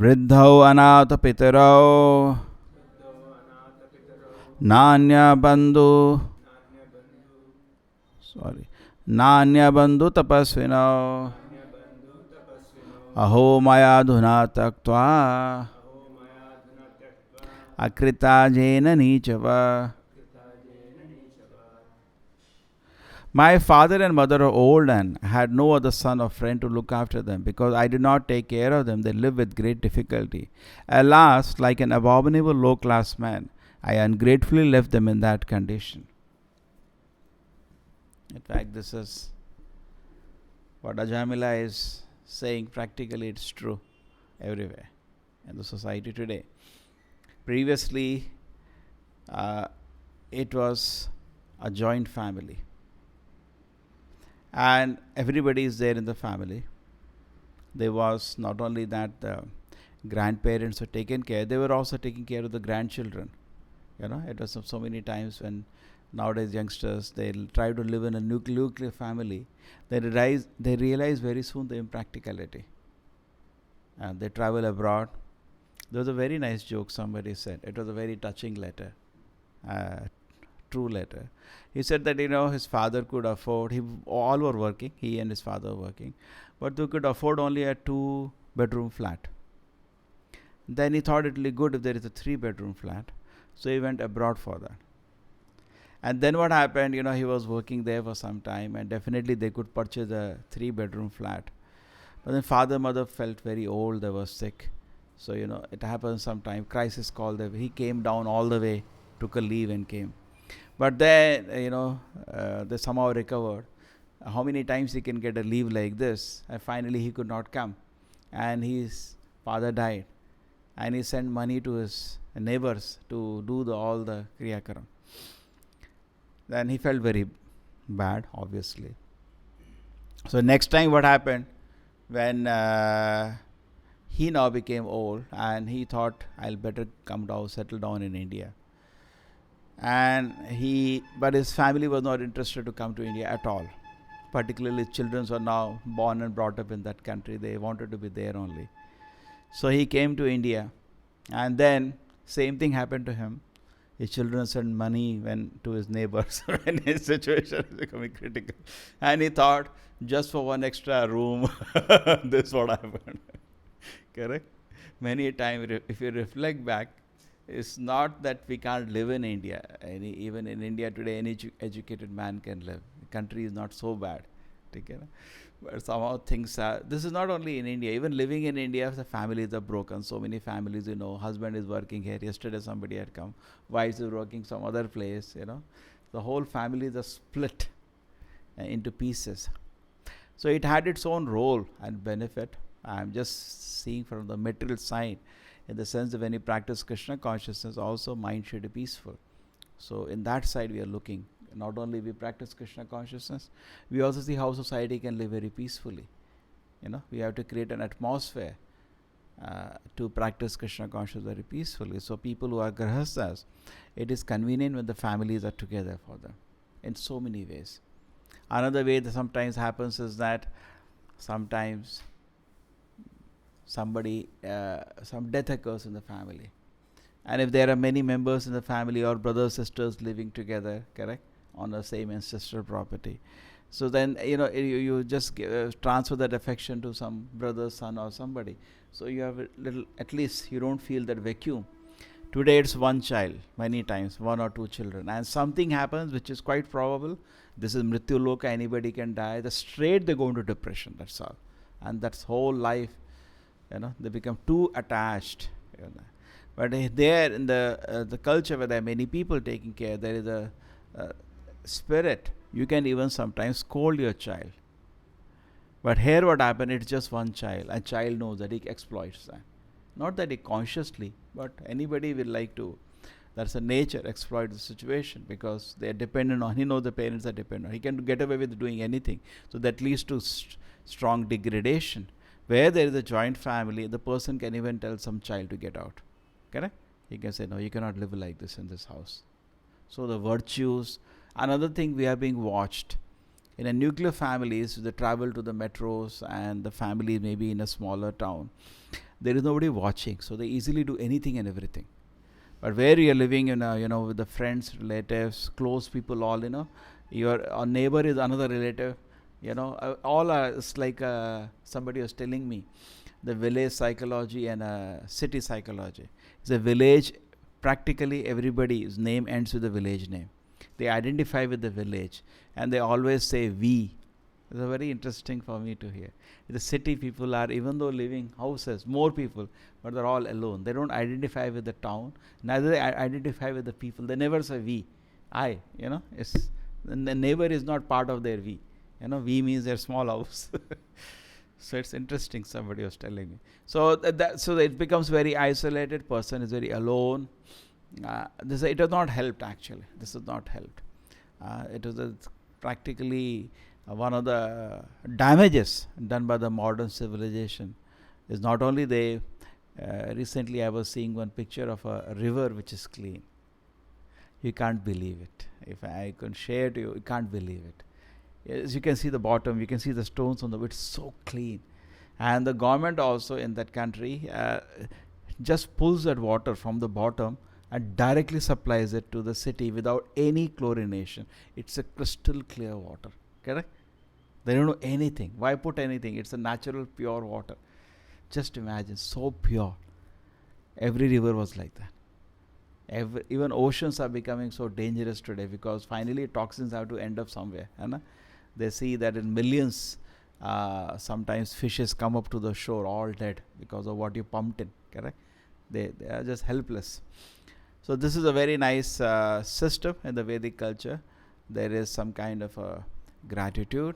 वृद्धौ अनाथ पितरौ नान्य बंधु तपस्विनौ अहो मयाधुना त्यक्त्वा अकृताजेन नीचवा. My father and mother are old and had no other son or friend to look after them. Because I did not take care of them, they lived with great difficulty. At last, like an abominable low-class man, I ungratefully left them in that condition. In fact, this is what Ajamila is saying. Practically, it's true everywhere in the society today. Previously, it was a joint family. And everybody is there in the family. There was not only that the grandparents were taken care, they were also taking care of the grandchildren. It was so many times when nowadays youngsters, they try to live in a nuclear family, they realize very soon the impracticality. And they travel abroad. There was a very nice joke somebody said. It was a very touching letter. True letter. He said that his father could afford, all were working, he and his father were working, but they could afford only a 2-bedroom flat. Then he thought it would be good if there is a 3-bedroom flat, so he went abroad for that. And then what happened, he was working there for some time, and definitely they could purchase a 3-bedroom flat. But then father, mother felt very old, they were sick. So, it happened sometime, crisis called, he came down all the way, took a leave and came. But then, they somehow recovered. How many times he can get a leave like this? And finally he could not come. And his father died. And he sent money to his neighbors to do all the Kriya Karam. Then he felt very bad, obviously. So next time what happened, when he now became old, and he thought, I'll better come down, settle down in India. And but his family was not interested to come to India at all. Particularly children were now born and brought up in that country. They wanted to be there only. So he came to India, and then same thing happened to him. His children sent money to his neighbors when his situation is becoming critical. And he thought, just for one extra room, this is what happened. Correct? Many times, if you reflect back, it's not that we can't live in India. Even in India today, any educated man can live. The country is not so bad. Okay? But somehow things are. This is not only in India. Even living in India, the families are broken. So many families, husband is working here. Yesterday somebody had come. Wives are working some other place. The whole families are split into pieces. So it had its own role and benefit. I'm just seeing from the material side, in the sense that when you practice Krishna consciousness, also mind should be peaceful. So in that side we are looking. Not only we practice Krishna consciousness, we also see how society can live very peacefully. We have to create an atmosphere to practice Krishna consciousness very peacefully. So people who are grahasthas, it is convenient when the families are together for them in so many ways. Another way that sometimes happens is that sometimes some death occurs in the family. And if there are many members in the family or brothers, sisters living together, correct, on the same ancestral property, so then you just transfer that affection to some brother, son, or somebody. So you have a little, at least you don't feel that vacuum. Today it's one child, many times one or two children, and something happens which is quite probable. This is Mrityu Loka, anybody can die. Straight they go into depression, that's all. And that's whole life, they become too attached. But there in the culture where there are many people taking care, there is a spirit. You can even sometimes scold your child. But here what happened, it's just one child. A child knows that he exploits that. Not that he consciously, but anybody will like to. That's a nature, exploit the situation, because they are dependent on, he knows the parents are dependent on. He can get away with doing anything. So that leads to strong degradation. Where there is a joint family, the person can even tell some child to get out. Correct? He can say, no, you cannot live like this in this house. So the virtues. Another thing, we are being watched. In a nuclear families, they travel to the metros, and the family may be in a smaller town. There is nobody watching, so they easily do anything and everything. But where you are living, with the friends, relatives, close people, all, your neighbor is another relative, all are, it's like somebody was telling me, the village psychology and city psychology. It's a village, practically everybody's name ends with the village name. They identify with the village, and they always say we. It's very interesting for me to hear. The city people are, even though living houses, more people, but they're all alone. They don't identify with the town, neither they identify with the people. They never say we, I. The neighbor is not part of their we. We means their small house. So it's interesting, somebody was telling me. So it becomes very isolated, person is very alone. It has not helped, actually. This has not helped. It was practically one of the damages done by the modern civilization. Is not only they, recently I was seeing one picture of a river which is clean. You can't believe it. If I can share to you, you can't believe it. As you can see the bottom, you can see the stones on the, it's so clean. And the government also in that country just pulls that water from the bottom and directly supplies it to the city without any chlorination. It's a crystal clear water. Correct? They don't know anything. Why put anything? It's a natural pure water. Just imagine, so pure. Every river was like that. Even oceans are becoming so dangerous today, because finally toxins have to end up somewhere. They see that in millions, sometimes fishes come up to the shore all dead because of what you pumped in. Correct? They are just helpless. So this is a very nice system in the Vedic culture. There is some kind of a gratitude,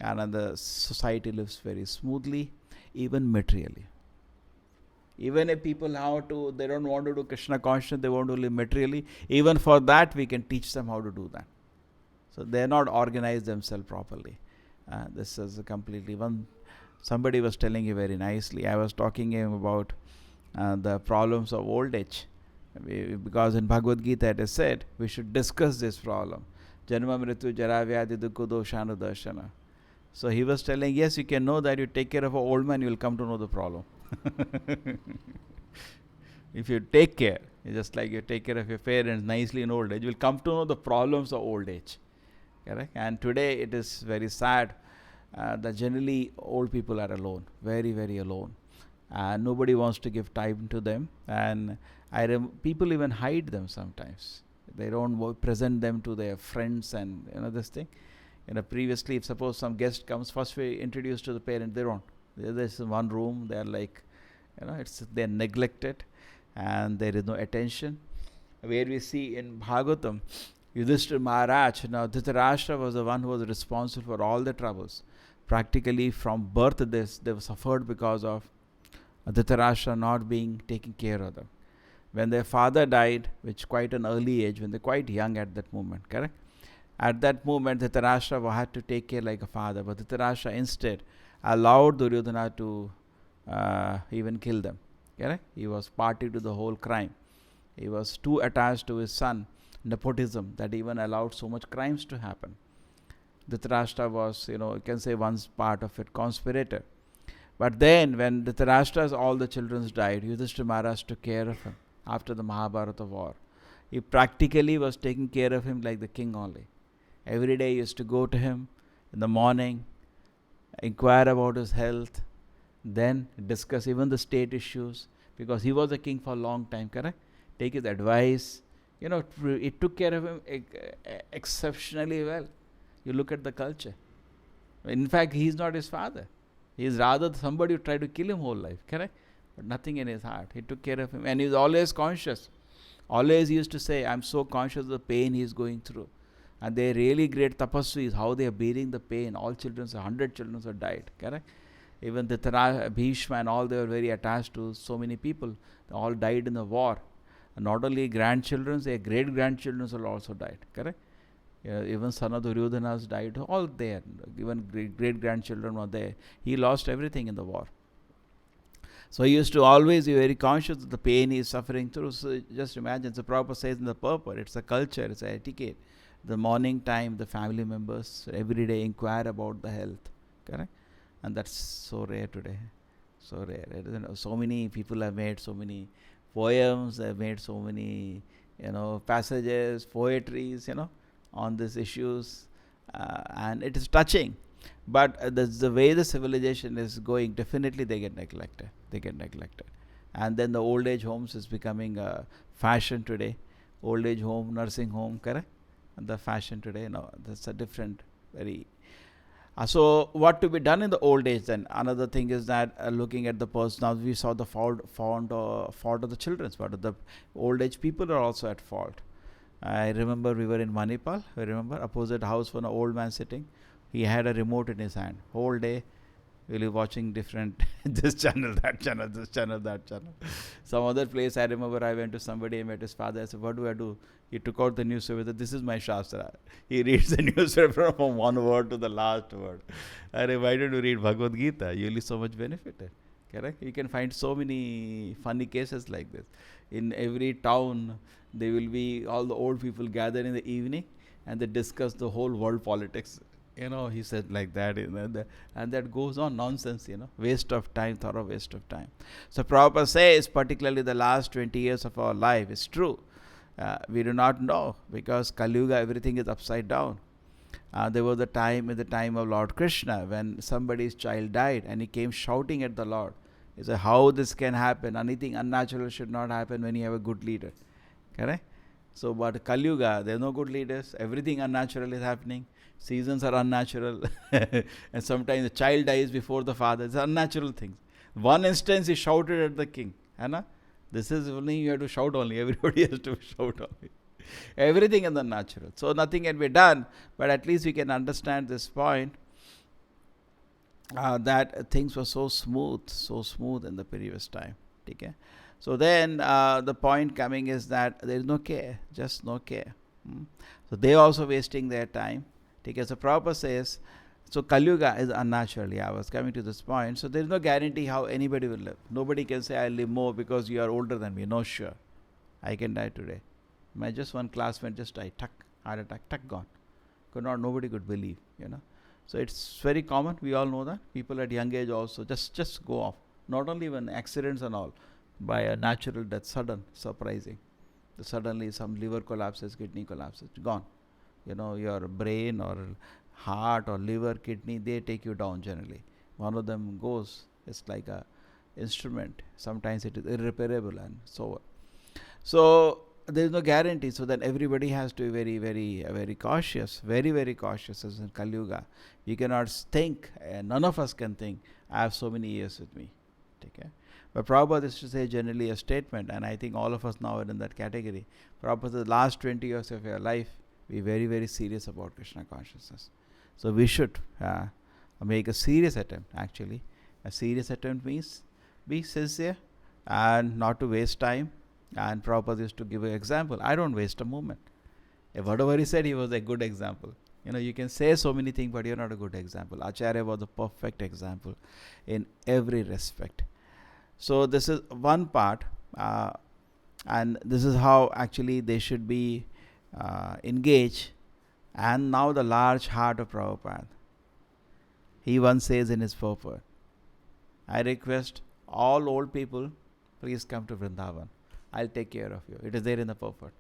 and the society lives very smoothly, even materially. Even if people they don't want to do Krishna consciousness, they want to live materially, even for that we can teach them how to do that. So they are not organized themselves properly. This is a completely one. Somebody was telling you very nicely. I was talking to him about the problems of old age. Because in Bhagavad Gita it is said we should discuss this problem. Janma mritu jara vyadi dukha doshanu darshana. So he was telling, yes, you can know that you take care of an old man, you will come to know the problem. If you take care, just like you take care of your parents nicely in old age, you will come to know the problems of old age. Correct? And today it is very sad that generally old people are alone, very, very alone. Nobody wants to give time to them, and people even hide them sometimes. They don't present them to their friends, and this thing. Previously, if suppose some guest comes, first we introduce to the parent. They don't. There's one room. They are like, they're neglected, and there is no attention. Where we see in Bhagavatam, Yudhishthira Maharaj. Now Dhritarashtra was the one who was responsible for all the troubles. Practically from birth, they were suffered because of Dhritarashtra not being taken care of them. When their father died, which quite an early age, when they're quite young at that moment, correct? At that moment, Dhritarashtra had to take care like a father, but Dhritarashtra instead allowed Duryodhana to even kill them. Correct? He was party to the whole crime. He was too attached to his son, nepotism, that even allowed so much crimes to happen. Dhritarashtra was, you can say once part of it, conspirator. But then, when Dhritarashtra's all the children died, Yudhishthira Maharaj took care of him after the Mahabharata war. He practically was taking care of him like the king only. Every day he used to go to him in the morning, inquire about his health, then discuss even the state issues, because he was a king for a long time, correct? Take his advice. It took care of him exceptionally well. You look at the culture. In fact, he is not his father. He is rather somebody who tried to kill him whole life, correct? But nothing in his heart. He took care of him, and he was always conscious. Always he used to say, I'm so conscious of the pain he is going through. And they are really great tapasvis, how they are bearing the pain. All children, 100 children have died, correct? Even the Bhishma and all, they were very attached to so many people. They all died in the war. And not only grandchildren, their great-grandchildren also died, correct? Even son of Duryodhana died, all there. Even great-grandchildren were there. He lost everything in the war. So he used to always be very conscious of the pain he is suffering through. So just imagine, the Prabhupada says in the purport, it's a culture, it's an etiquette. The morning time, the family members every day inquire about the health, correct? And that's so rare today, so rare. So many people have made so many poems, they have made so many, passages, poetries, on these issues, and it is touching. But the way the civilization is going, definitely they get neglected. And then the old age homes is becoming a fashion today. Old age home, nursing home, correct? And the fashion today, that's a different, very. So what to be done in the old age then? Another thing is that looking at the person, now we saw the fault of the children, but the old age people are also at fault. I remember we were in Manipal. I remember opposite house for an old man sitting. He had a remote in his hand. Whole day, we'll be watching different this channel, that channel, this channel, that channel. Some other place, I remember I went to somebody, I met his father. I said, what do I do? He took out the newspaper. This is my Shastra. He reads the newspaper from one word to the last word. I invited to read Bhagavad Gita. You'll be so much benefited. Correct? You can find so many funny cases like this. In every town, there will be all the old people gather in the evening and they discuss the whole world politics. He said like that, and that goes on, nonsense, waste of time, thorough waste of time. So Prabhupada says, particularly the last 20 years of our life, is true. We do not know, because Kali Yuga, everything is upside down. There was a time in the time of Lord Krishna when somebody's child died and he came shouting at the Lord. He said, how this can happen? Anything unnatural should not happen when you have a good leader. Correct? So, but Kali Yuga, there are no good leaders. Everything unnatural is happening. Seasons are unnatural. And sometimes the child dies before the father. It's unnatural things. One instance, he shouted at the king. This is only, you have to shout only. Everybody has to shout only. Everything is unnatural. So nothing can be done. But at least we can understand this point. That things were so smooth in the previous time. Okay? So then the point coming is that there is no care, just no care. Mm. So they also wasting their time. Because the Prabhupada says, so Kali Yuga is unnatural. Yeah, I was coming to this point. So there is no guarantee how anybody will live. Nobody can say I'll live more because you are older than me. No, sure. I can die today. My just one classmate just died. Tuck, heart attack, tuck, gone. Could not, nobody could believe, you know. So it's very common. We all know that. People at young age also just go off. Not only when accidents and all, by a natural death, sudden, surprising. Suddenly some liver collapses, kidney collapses, gone. You know, your brain or heart or liver, kidney, they take you down generally. One of them goes, it's like a instrument. Sometimes it is irreparable and so on. So there is no guarantee. So then everybody has to be very, very, very cautious. Very, very cautious as in Kali Yuga. You cannot think, none of us can think, I have so many years with me. Okay? But Prabhupada is to say generally a statement, and I think all of us now are in that category. Prabhupada says the last 20 years of your life, be very, very serious about Krishna consciousness. So we should make a serious attempt, actually. A serious attempt means be sincere and not to waste time. And Prabhupada used to give an example. I don't waste a moment. Whatever he said, he was a good example. You know, you can say so many things, but you're not a good example. Acharya was a perfect example in every respect. So this is one part, and this is how actually they should be engaged. And now the large heart of Prabhupada. He once says in his purport, I request all old people, please come to Vrindavan. I'll take care of you. It is there in the purport.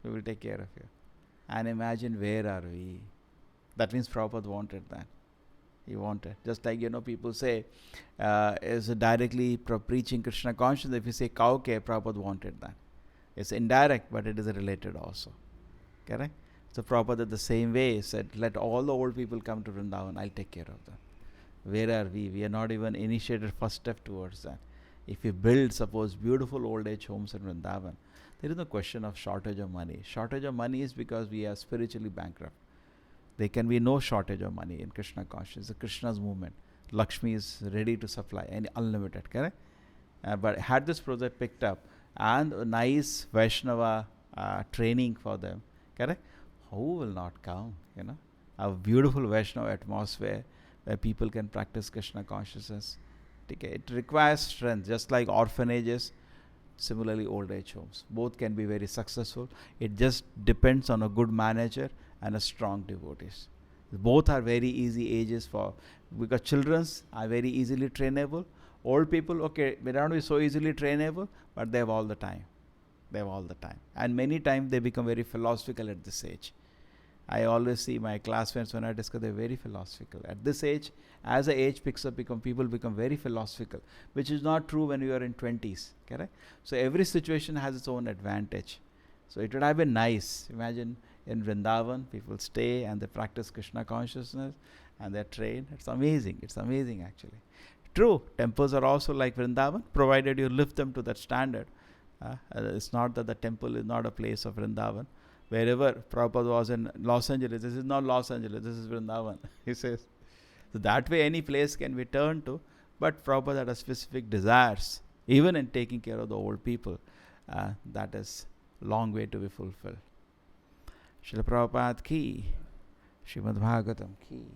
We will take care of you. And imagine where are we? That means Prabhupada wanted that. He wanted. Just like, you know, people say, is directly preaching Krishna consciousness. If you say Kauke, Prabhupada wanted that. It's indirect, but it is related also. Correct? So Prabhupada the same way said, let all the old people come to Vrindavan. I'll take care of them. Where are we? We are not even initiated first step towards that. If we build, suppose, beautiful old age homes in Vrindavan, there is no question of shortage of money. Shortage of money is because we are spiritually bankrupt. There can be no shortage of money in Krishna consciousness. The Krishna's movement. Lakshmi is ready to supply and unlimited, correct? But had this project picked up and a nice Vaishnava training for them, correct? Who will not come? You know, a beautiful Vaishnava atmosphere where people can practice Krishna consciousness. It requires strength, just like orphanages, similarly old age homes. Both can be very successful. It just depends on a good manager and a strong devotees. Both are very easy ages for, because children are very easily trainable. Old people, okay, may not be so easily trainable, but they have all the time. They have all the time. And many times they become very philosophical at this age. I always see my classmates when I discuss, they're very philosophical. At this age, as the age picks up, people become very philosophical, which is not true when you are in 20s, correct? So every situation has its own advantage. So it would have been nice. Imagine in Vrindavan, people stay and they practice Krishna consciousness and they're trained. It's amazing. It's amazing actually. True, temples are also like Vrindavan, provided you lift them to that standard. It's not that the temple is not a place of Vrindavan. Wherever Prabhupada was in Los Angeles, this is not Los Angeles, this is Vrindavan, he says. So that way any place can be turned to, but Prabhupada had a specific desires, even in taking care of the old people. That is long way to be fulfilled. Srila Prabhupada ki, Srimad Bhagavatam ki.